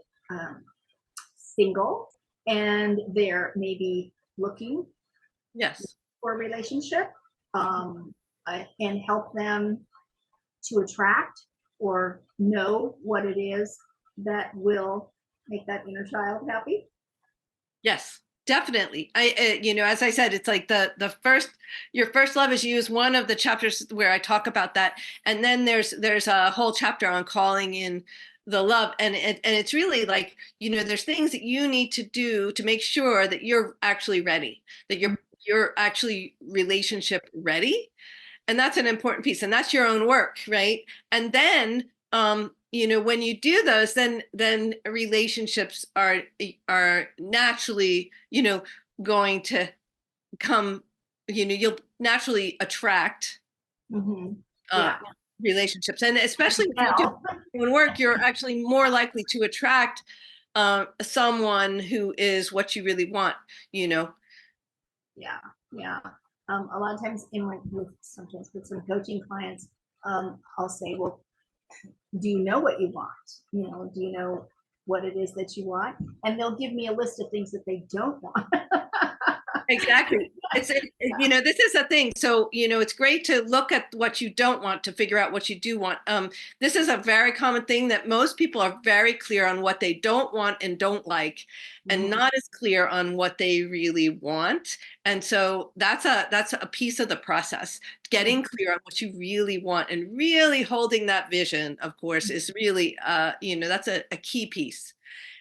single and they're maybe looking Yes. for a relationship, and help them to attract or know what it is that will make that inner child happy? Yes, definitely. As I said, it's like your first love is you is one of the chapters where I talk about that, and then there's a whole chapter on calling in the love, and it's really like there's things that you need to do to make sure that you're actually ready, that you're actually relationship ready, and that's an important piece, and that's your own work, right? And then when you do those, then relationships are naturally going to come, you'll naturally attract Yeah. relationships, and especially if you do your own work, you're actually more likely to attract someone who is what you really want. Yeah. A lot of times sometimes with some coaching clients, I'll say, well, do you know what you want? Do you know what it is that you want? And they'll give me a list of things that they don't want. Exactly. This is a thing. So, it's great to look at what you don't want to figure out what you do want. This is a very common thing that most people are very clear on what they don't want and don't like, and not as clear on what they really want. And so that's a piece of the process. Getting clear on what you really want and really holding that vision, of course, is really, that's a key piece.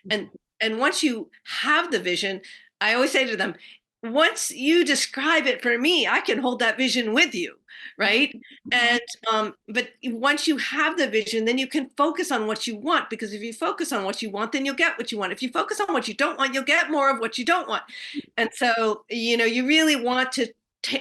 And once you have the vision, I always say to them, once you describe it for me, I can hold that vision with you, right? And but once you have the vision, then you can focus on what you want, because if you focus on what you want, then you'll get what you want. If you focus on what you don't want, you'll get more of what you don't want. And so you really want to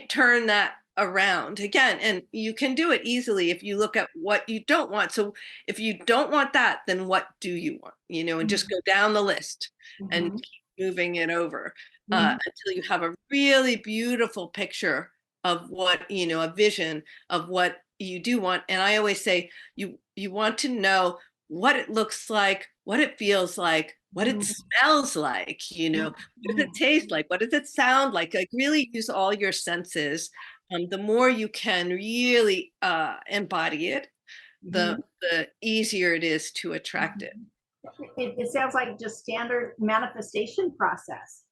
turn that around again, and you can do it easily if you look at what you don't want. So if you don't want that, then what do you want? And just go down the list and keep moving it over. Until you have a really beautiful picture of what, a vision of what you do want. And I always say, you want to know what it looks like, what it feels like, what it smells like, what does it taste like? What does it sound like? Like really use all your senses. The more you can really embody it, the easier it is to attract it. It sounds like just standard manifestation process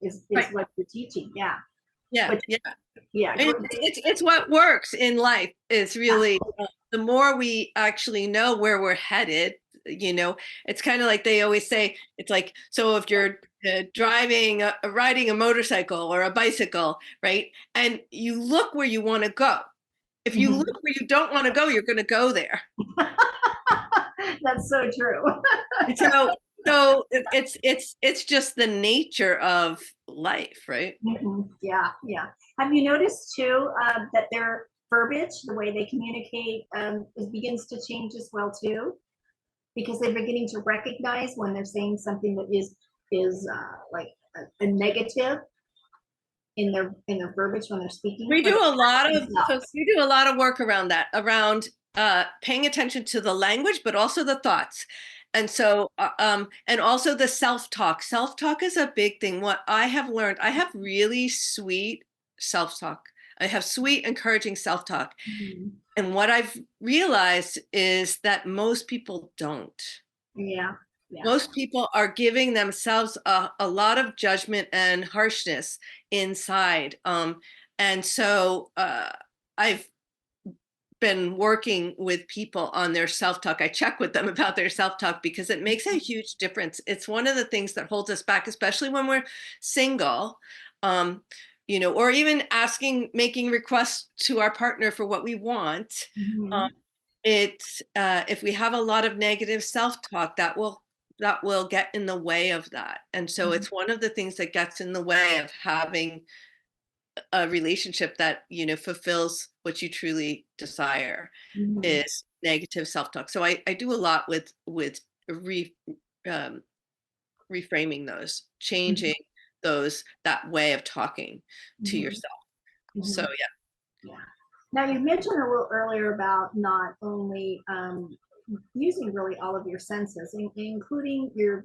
is Right. what you're teaching. Yeah. Yeah. Yeah. It's what works in life. It's really the more we actually know where we're headed, it's kind of like they always say, it's like, so if you're driving, riding a motorcycle or a bicycle, right? And you look where you want to go. If you look where you don't want to go, you're going to go there. That's so true. So it's just the nature of life, right? Yeah, yeah. Have you noticed too that their verbiage, the way they communicate, begins to change as well too? Because they're beginning to recognize when they're saying something that is like a negative in their verbiage when they're speaking. We for do a lot of themselves. we do a lot of work around that, around paying attention to the language, but also the thoughts. And so, and also the self-talk. Self-talk is a big thing. What I have learned, I have really sweet self-talk. I have sweet, encouraging self-talk. And what I've realized is that most people don't. Yeah, yeah. Most people are giving themselves a lot of judgment and harshness inside. And so I've been working with people on their self-talk. I check with them about their self-talk because it makes a huge difference. It's one of the things that holds us back, especially when we're single, or even making requests to our partner for what we want. It's if we have a lot of negative self-talk, that will get in the way of that. And so it's one of the things that gets in the way of having a relationship that, fulfills what you truly desire, is negative self-talk. So I do a lot with um, reframing those, changing that way of talking to yourself. So yeah. Yeah. Now you mentioned a little earlier about not only using really all of your senses, including your,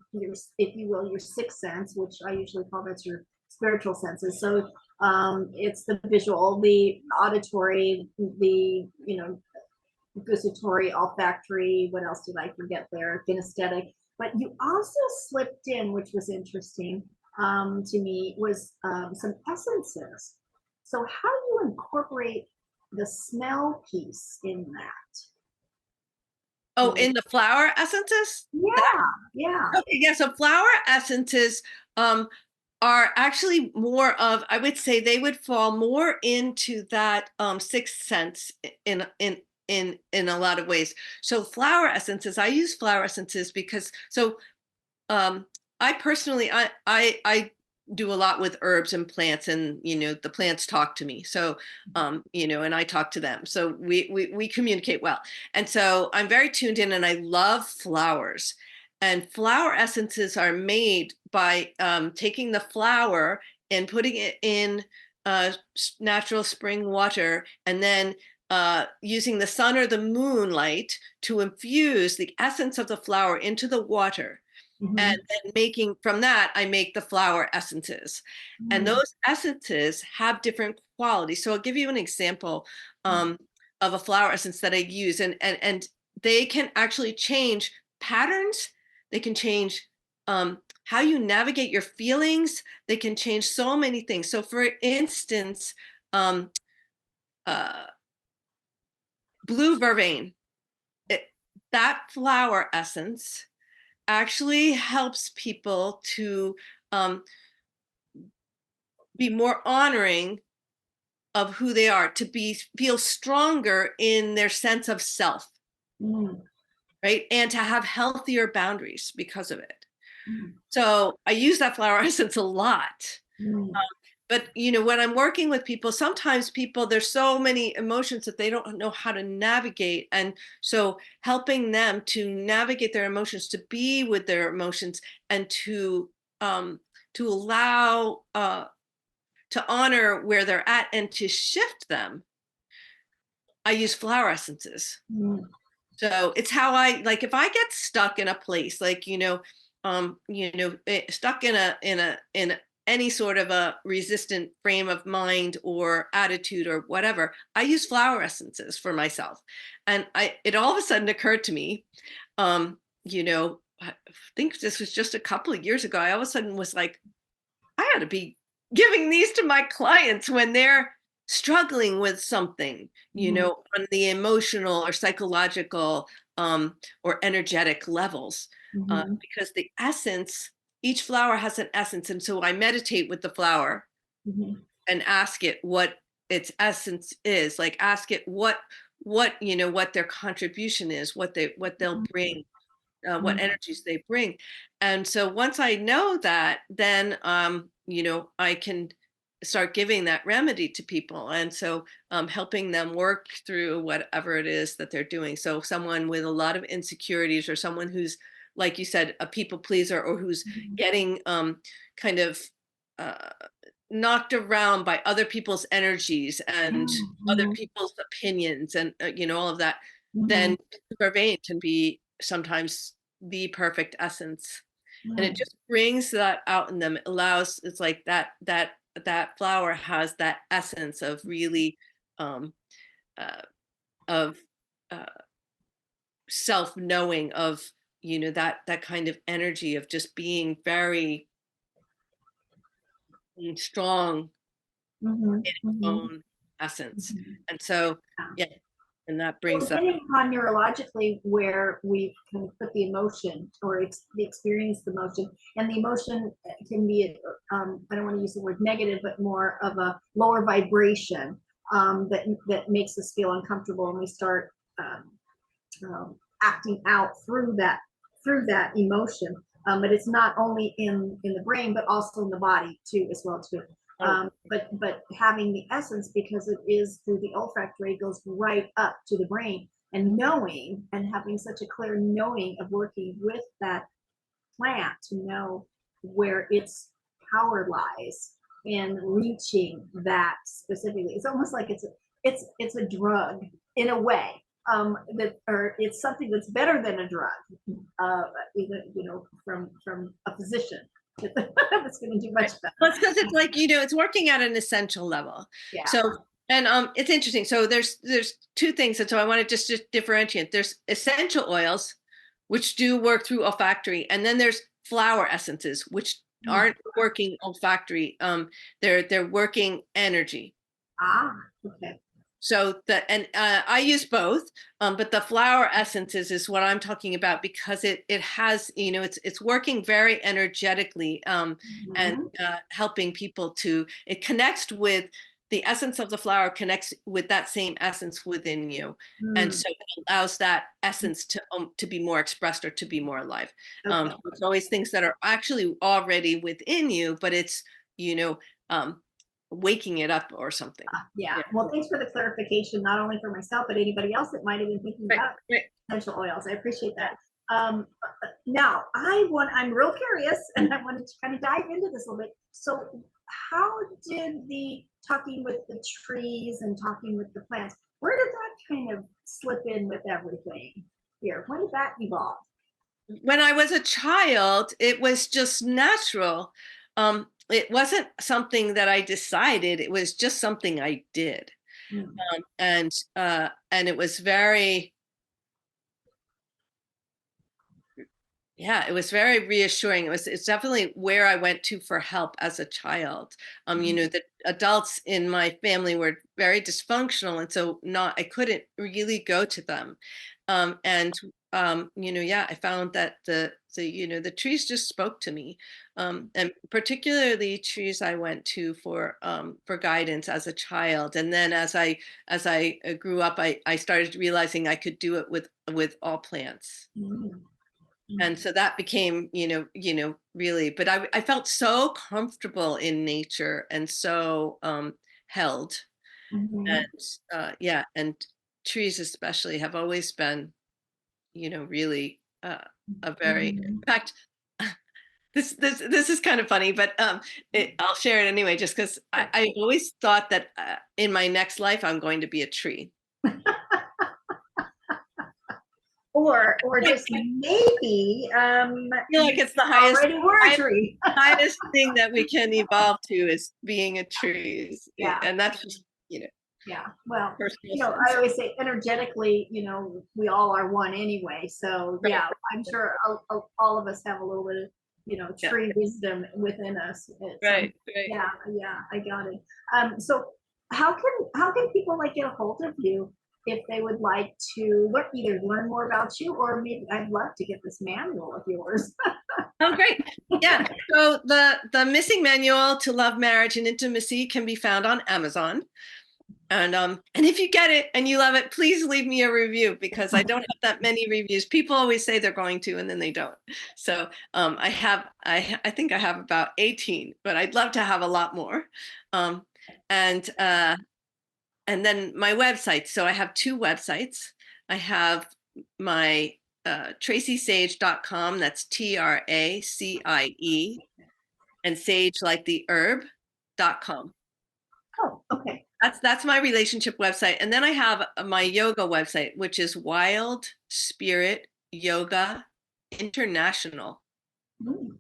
if you will, your sixth sense, which I usually call that's your spiritual senses. So it's the visual, the auditory, the gustatory, olfactory. What else did I forget there? Kinesthetic. But you also slipped in, which was interesting to me, was some essences. So how do you incorporate the smell piece in that? Oh, in the flower essences? Yeah, yeah. Okay, yeah. So flower essences are actually more of, I would say they would fall more into that sixth sense in a lot of ways. So flower essences, I use flower essences because I personally I do a lot with herbs and plants, and the plants talk to me. So and I talk to them. So we communicate well. And so I'm very tuned in, and I love flowers. And flower essences are made by taking the flower and putting it in natural spring water, and then using the sun or the moonlight to infuse the essence of the flower into the water. And then from that, I make the flower essences. And those essences have different qualities. So I'll give you an example of a flower essence that I use. And they can actually change patterns. They can change how you navigate your feelings. They can change so many things. So for instance, blue vervain, that flower essence actually helps people to be more honoring of who they are, to feel stronger in their sense of self, right? And to have healthier boundaries because of it. So I use that flower essence a lot. But when I'm working with people, sometimes there's so many emotions that they don't know how to navigate. And so helping them to navigate their emotions, to be with their emotions, and to allow to honor where they're at and to shift them, I use flower essences. So it's how like if I get stuck in a place, like stuck in any sort of a resistant frame of mind or attitude or whatever, I use flower essences for myself. And it all of a sudden occurred to me, I think this was just a couple of years ago, I all of a sudden was like, I ought to be giving these to my clients when they're struggling with something, on the emotional or psychological or energetic levels, because the essence each flower has an essence. And so I meditate with the flower Mhm. and ask it what its essence is, like ask it what what their contribution is, what they'll bring, what Mhm. energies they bring. And so once I know that, then I can start giving that remedy to people. And so helping them work through whatever it is that they're doing. So someone with a lot of insecurities, or someone who's, like you said, a people pleaser, or who's Mhm. getting kind of uh, knocked around by other people's energies and other Mhm. people's opinions, and all of that, then Mhm. vervain can be sometimes the perfect essence. And it Mhm. just brings that out in them. It allows, it's like that flower has that essence of really um uh, of uh, self-knowing, of that kind of energy of just being very strong Mhm. in its Mhm. own essence. Mhm. And so Yeah. yeah, and that Well, brings that. depending upon neurologically where we can put the emotion or experience the emotion, and the emotion can be, I don't want to use the word negative, but more of a lower vibration, that makes us feel uncomfortable, and we start um, acting out through that emotion. But it's not only in the brain, but also in the body too, as well too. Oh, But having the essence, because it is through the olfactory, goes right up to the brain, and knowing and having such a clear knowing of working with that plant to know where its power lies in reaching that specifically. It's almost like it's a drug in a way, that, or it's something that's better than a drug, uh, even from a physician that's going to do right. much Well, better. it's because it's like, it's working at an essential level. Yeah. So, and it's interesting. So there's two things. And so I want to just differentiate. There's essential oils, which do work through olfactory, and then there's flower essences, which Mm. aren't working olfactory. They're working energy. Ah, okay. So I use both, but the flower essences is what I'm talking about, because it has, it's working very energetically, and Mhm. helping people to, it connects with the essence of the flower, connects with that same essence within you, and Mm. so it allows that essence to be more expressed, or to be more alive. Okay. It's always things that are actually already within you, but it's you know um, waking it up or something. Yeah. Yeah. Well, thanks for the clarification, not only for myself, but anybody else that might have been thinking Right, about right. essential oils. I appreciate Yeah. that. Now, I'm real curious, and I wanted to kind of dive into this a little bit. So, how did the talking with the trees and talking with the plants, where did that kind of slip in with everything here? When did that evolve? When I was a child, it was just natural. It wasn't something that I decided. It was just something I did, Mm. and it was very, yeah, it was very reassuring. It's definitely where I went to for help as a child. The adults in my family were very dysfunctional, and so not I couldn't really go to them. And yeah, I found that the trees just spoke to me, and particularly trees I went to for guidance as a child. And then as I grew up, I started realizing I could do it with all plants. Mm. And Mm. so that became, really, but I felt so comfortable in nature, and so held. Mhm. And yeah, and trees especially have always been, really a very, Mhm. in fact, this is kind of funny, but I'll share it anyway, just because Sure. I always thought that in my next life I'm going to be a tree. Or just maybe, Feel like you it's the already were a highest tree. highest thing that we can evolve to is being a tree. Yeah. And that's just, Yeah. Well, personal I sense. always say energetically, we all are one anyway. So Right. yeah, I'm sure all of us have a little bit of, Yeah. tree wisdom within us at some. Right. Right. Yeah. Yeah. I got it. So how can people like get a hold of you if they would like to either learn more about you, or maybe I'd love to get this manual of yours. Oh, great. Yeah. So the missing manual to love, marriage, and intimacy can be found on Amazon. And if you get it and you love it, please leave me a review because I don't have that many reviews. People always say they're going to, and then they don't. So I think I have about 18, but I'd love to have a lot more. Um, and then my website. So I have two websites. I have my traciesage.com. That's TRACIE, and sage like the herb.com. Oh, okay. That's my relationship website. And then I have my yoga website, which is Wild Spirit Yoga International.com. Mm.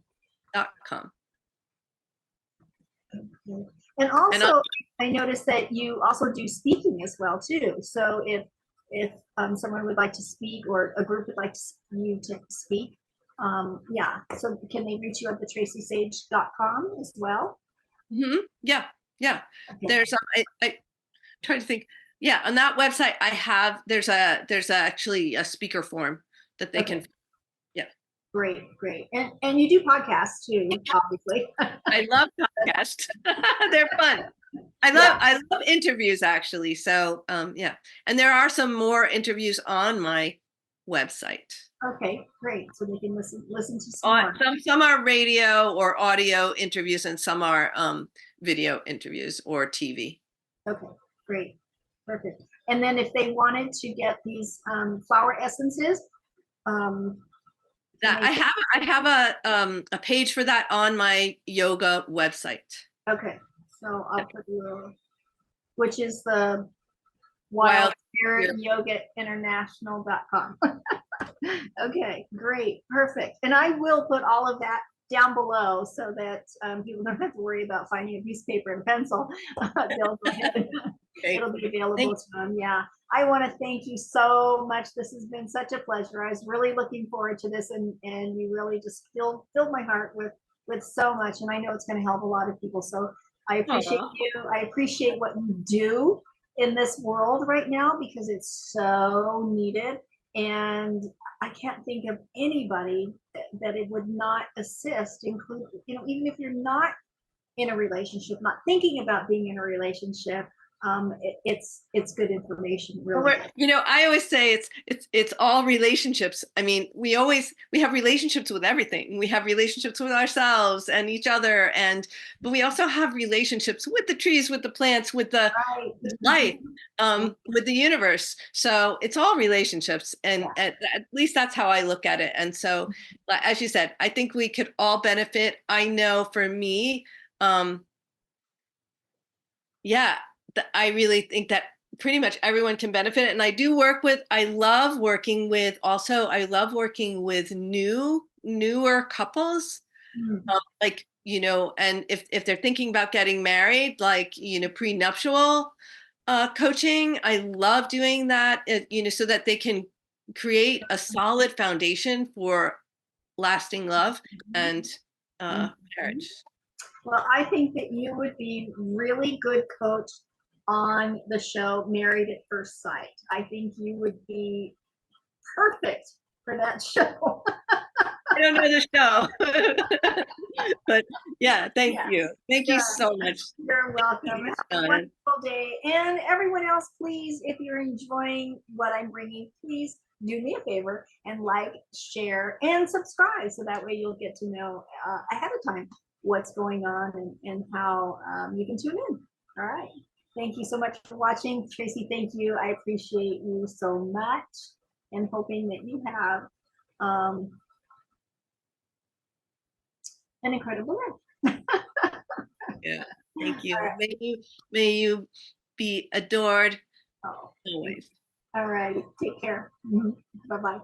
And And also, I noticed that you also do speaking as well too. So if someone would like to speak or a group would like you to speak, yeah. So can they reach you at the traciesage.com as well? yeah. Okay. There's I try to think. Yeah, on that website I have there's actually a speaker form that they Okay. can. Yeah. Great. And you do podcasts too, obviously. I love podcasts. They're fun. Yeah. I love interviews actually. So yeah. And there are some more interviews on my website. Okay, great. So they can listen to some more. Some are radio or audio interviews, and some are video interviews or TV. Okay, great. Perfect. And then if they wanted to get these flower essences, um, That I have a page for that on my yoga website. okay, so I'll put you, which is the Wild wildspirityogainternational.com. Okay, great, perfect. And I will put all of that down below so that people don't have to worry about finding a piece of paper and pencil. They'll go ahead. It'll be available to them. Yeah. I want to thank you so much. This has been such a pleasure. I was really looking forward to this, and you really just filled my heart with so much. And I know it's going to help a lot of people. So I appreciate you. I appreciate what you do in this world right now because it's so needed. And I can't think of anybody that it would not assist, include, even if you're not in a relationship, not thinking about being in a relationship, it's good information, really. I always say it's all relationships. I mean, we have relationships with everything. We have relationships with ourselves and each other, but we also have relationships with the trees, with the plants, with the life, with the universe. So it's all relationships, and at least that's how I look at it. And so, as you said, I think we could all benefit. I know for me, yeah, I really think that pretty much everyone can benefit. And I love working with newer couples, like, and if they're thinking about getting married, like, prenuptial coaching. I love doing that, so that they can create a solid foundation for lasting love and marriage. Well, I think that you would be really good coach on the show Married at First Sight. I think you would be perfect for that show. I don't know the show. But yeah, thank you. Thank you so much. You're welcome. Have a wonderful day. And everyone else, please, if you're enjoying what I'm bringing, please do me a favor and like, share, and subscribe. So that way you'll get to know ahead of time what's going on and how you can tune in. All right. Thank you so much for watching. Tracie, thank you. I appreciate you so much, and hoping that you have an incredible life. Yeah, thank you. Right. May you be adored always. All right, take care. Bye-bye.